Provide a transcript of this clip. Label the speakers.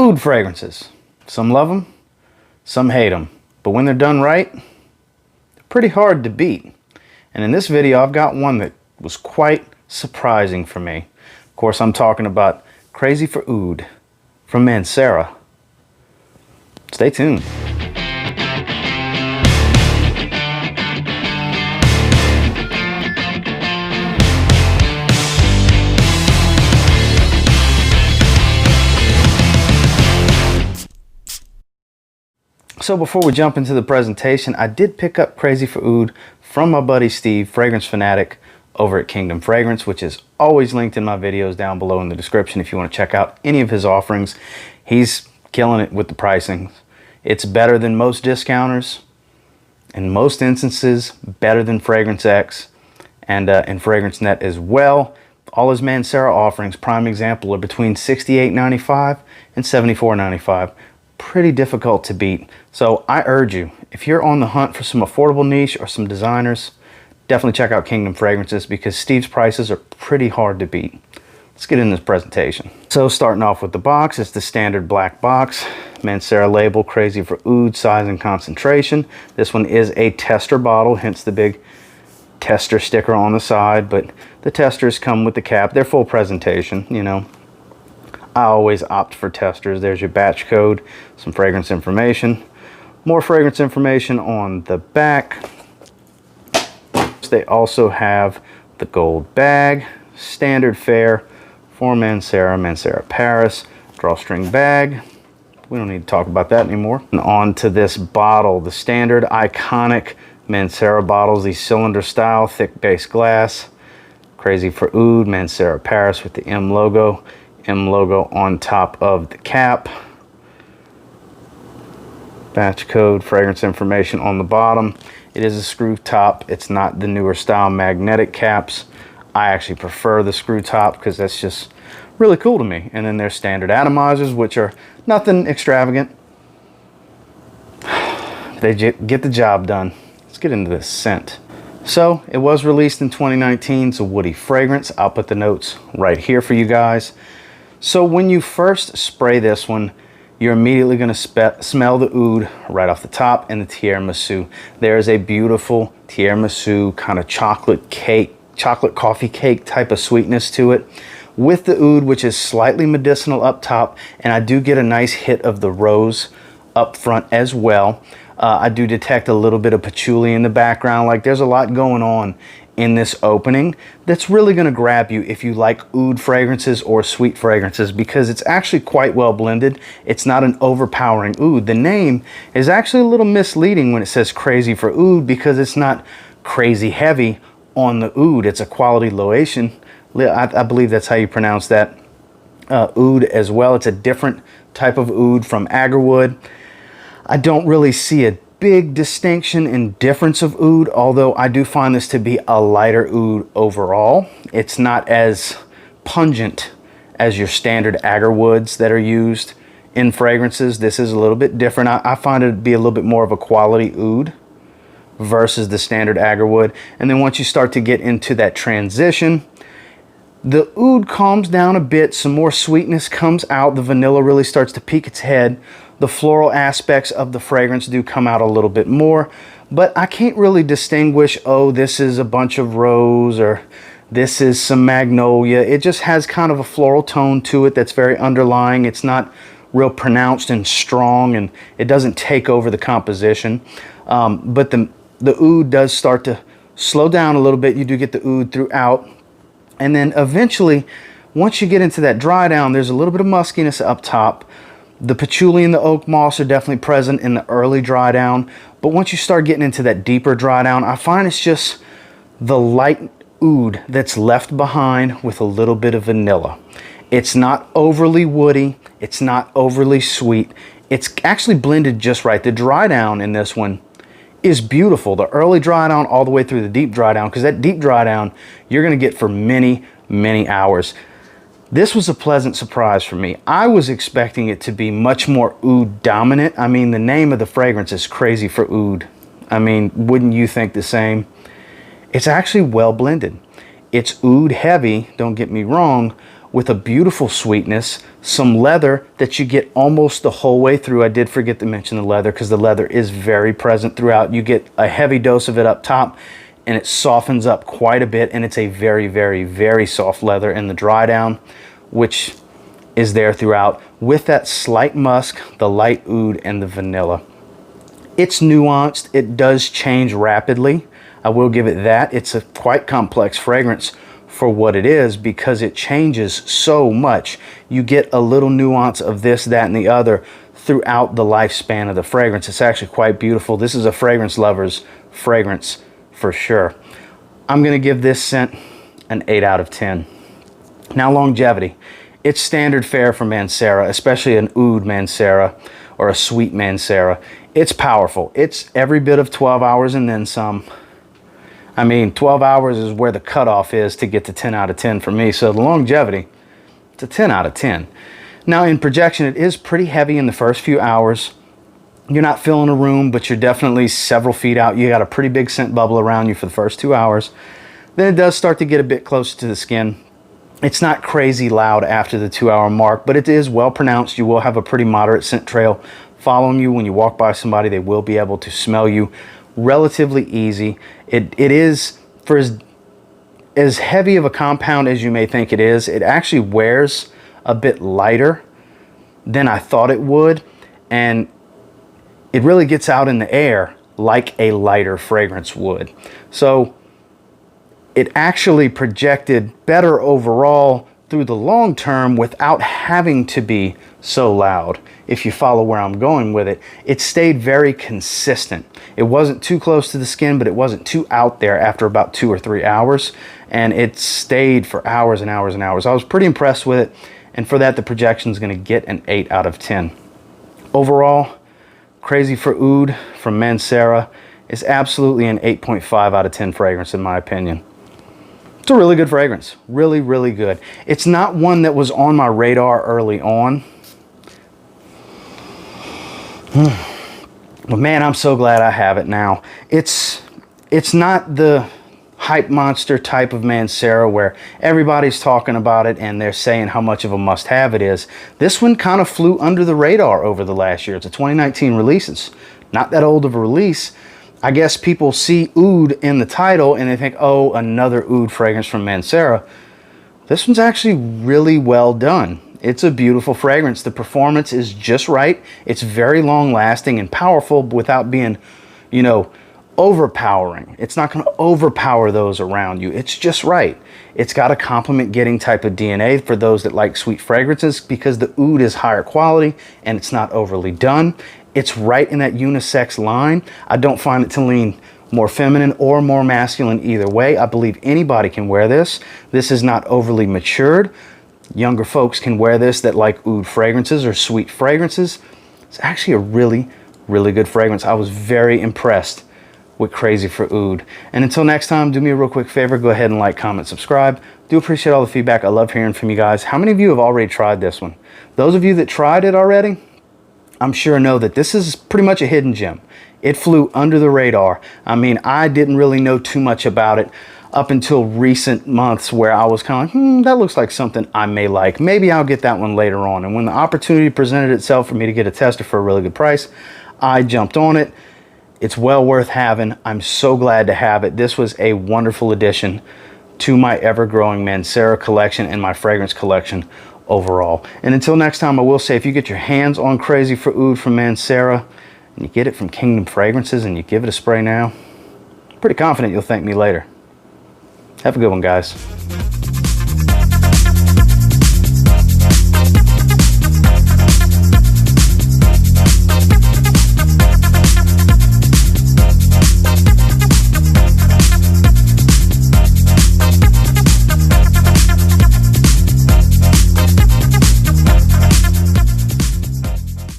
Speaker 1: Oud fragrances. Some love them, some hate them. But when they're done right, they're pretty hard to beat. And in this video, I've got one that was quite surprising for me. Of course, I'm talking about Crazy for Oud from Mancera. Stay tuned. So before we jump into the presentation, I did pick up Crazy for Oud from my buddy Steve, Fragrance Fanatic, over at Kingdom Fragrance, which is always linked in my videos down below in the description if you want to check out any of his offerings. He's killing it with the pricing. It's better than most discounters. In most instances, better than Fragrance X and Fragrance Net as well. All his Mancera offerings, prime example, are between $68.95 and $74.95. Pretty difficult to beat. So I urge you, if you're on the hunt for some affordable niche or some designers, definitely check out Kingdom Fragrances because Steve's prices are pretty hard to beat. Let's get into this presentation. So starting off with the box, it's the standard black box. Mancera label, Crazy for Oud, size and concentration. This one is a tester bottle, hence the big tester sticker on the side, but the testers come with the cap. They're full presentation, you know. I always opt for testers. There's your batch code, some fragrance information, more fragrance information on the back. They also have the gold bag, standard fare for Mancera, Mancera Paris, drawstring bag. We don't need to talk about that anymore. And on to this bottle, the standard iconic Mancera bottles, these cylinder style, thick base glass. Crazy for Oud, Mancera Paris with the M logo on top of the cap. Batch code, fragrance information on the bottom. It is a screw top. It's not the newer style magnetic caps. I actually prefer the screw top because that's just really cool to me. And then there's standard atomizers, which are nothing extravagant. They get the job done. Let's get into this scent. So it was released in 2019. It's a woody fragrance. I'll put the notes right here for you guys. So when you first spray this one, you're immediately going to smell the oud right off the top and the tiramisu. There is a beautiful tiramisu kind of chocolate cake, chocolate coffee cake type of sweetness to it with the oud, which is slightly medicinal up top. And I do get a nice hit of the rose up front as well. I do detect a little bit of patchouli in the background. Like there's a lot going on in this opening that's really going to grab you if you like oud fragrances or sweet fragrances because it's actually quite well blended. It's not an overpowering oud. The name is actually a little misleading when it says Crazy for Oud because it's not crazy heavy on the oud. It's a quality loation. I believe that's how you pronounce that. Oud as well. It's a different type of oud from agarwood. I don't really see a big distinction in difference of oud, although I do find this to be a lighter oud overall. It's not as pungent as your standard agarwoods that are used in fragrances. This is a little bit different. I find it to be a little bit more of a quality oud versus the standard agarwood. And then once you start to get into that transition, the oud calms down a bit, some more sweetness comes out, the vanilla really starts to peek its head. The floral aspects of the fragrance do come out a little bit more, but I can't really distinguish, oh, this is a bunch of rose or this is some magnolia. It just has kind of a floral tone to it that's very underlying. It's not real pronounced and strong, and it doesn't take over the composition. But the oud does start to slow down a little bit. You do get the oud throughout. And then eventually, once you get into that dry down, there's a little bit of muskiness up top. The patchouli and the oak moss are definitely present in the early dry down. But once you start getting into that deeper dry down, I find it's just the light oud that's left behind with a little bit of vanilla. It's not overly woody. It's not overly sweet. It's actually blended just right. The dry down in this one is beautiful. The early dry down all the way through the deep dry down, because that deep dry down you're going to get for many, many hours. This was a pleasant surprise for me. I was expecting it to be much more oud dominant. I mean, the name of the fragrance is Crazy for Oud. I mean, wouldn't you think the same? It's actually well blended. It's oud heavy, don't get me wrong, with a beautiful sweetness, some leather that you get almost the whole way through. I did forget to mention the leather because the leather is very present throughout. You get a heavy dose of it up top and it softens up quite a bit, and it's a very, very, very soft leather in the dry down, which is there throughout, with that slight musk, the light oud, and the vanilla. It's nuanced. It does change rapidly. I will give it that. It's a quite complex fragrance for what it is because it changes so much. You get a little nuance of this, that, and the other throughout the lifespan of the fragrance. It's actually quite beautiful. This is a fragrance lover's fragrance for sure. I'm going to give this scent an 8 out of 10. Now, longevity. It's standard fare for Mancera, especially an oud Mancera or a sweet Mancera. It's powerful. It's every bit of 12 hours and then some. I mean, 12 hours is where the cutoff is to get to 10 out of 10 for me. So the longevity, it's a 10 out of 10. Now in projection, it is pretty heavy in the first few hours. You're not filling a room, but you're definitely several feet out. You got a pretty big scent bubble around you for the first 2 hours. Then it does start to get a bit closer to the skin. It's not crazy loud after the 2 hour mark, but it is well pronounced. You will have a pretty moderate scent trail following you. When you walk by somebody, they will be able to smell you relatively easy. It is, for as heavy of a compound as you may think it is, it actually wears a bit lighter than I thought it would, and it really gets out in the air like a lighter fragrance would. So it actually projected better overall through the long term without having to be so loud. If you follow where I'm going with it, it stayed very consistent. It wasn't too close to the skin, but it wasn't too out there after about 2 or 3 hours, and it stayed for hours and hours and hours. I was pretty impressed with it, and for that, the projection is going to get an 8 out of 10. Overall, Crazy for Oud from Mancera is absolutely an 8.5 out of 10 fragrance in my opinion. It's a really good fragrance. Really, really good. It's not one that was on my radar early on. But man, I'm so glad I have it now. It's not the hype monster type of Mancera where everybody's talking about it and they're saying how much of a must-have it is. This one kind of flew under the radar over the last year. It's a 2019 release. It's not that old of a release. I guess people see oud in the title and they think, oh, another oud fragrance from Mancera. This one's actually really well done. It's a beautiful fragrance. The performance is just right. It's very long lasting and powerful without being, you know, overpowering. It's not going to overpower those around you. It's just right. It's got a compliment getting type of DNA for those that like sweet fragrances because the oud is higher quality and it's not overly done. It's right in that unisex line. I don't find it to lean more feminine or more masculine either way. I believe anybody can wear this. This is not overly matured. Younger folks can wear this that like oud fragrances or sweet fragrances. It's actually a really, really good fragrance. I was very impressed with Crazy for Oud. And until next time, do me a real quick favor. Go ahead and like, comment, subscribe. Do appreciate all the feedback. I love hearing from you guys. How many of you have already tried this one? Those of you that tried it already, I'm sure know that this is pretty much a hidden gem. It flew under the radar. I mean, I didn't really know too much about it up until recent months where I was kind of like, that looks like something I may like. Maybe I'll get that one later on. And when the opportunity presented itself for me to get a tester for a really good price, I jumped on it. It's well worth having. I'm so glad to have it. This was a wonderful addition to my ever-growing Mancera collection and my fragrance collection overall. And until next time, I will say, if you get your hands on Crazy for Oud from Mancera, and you get it from Kingdom Fragrances, and you give it a spray now, I'm pretty confident you'll thank me later. Have a good one, guys.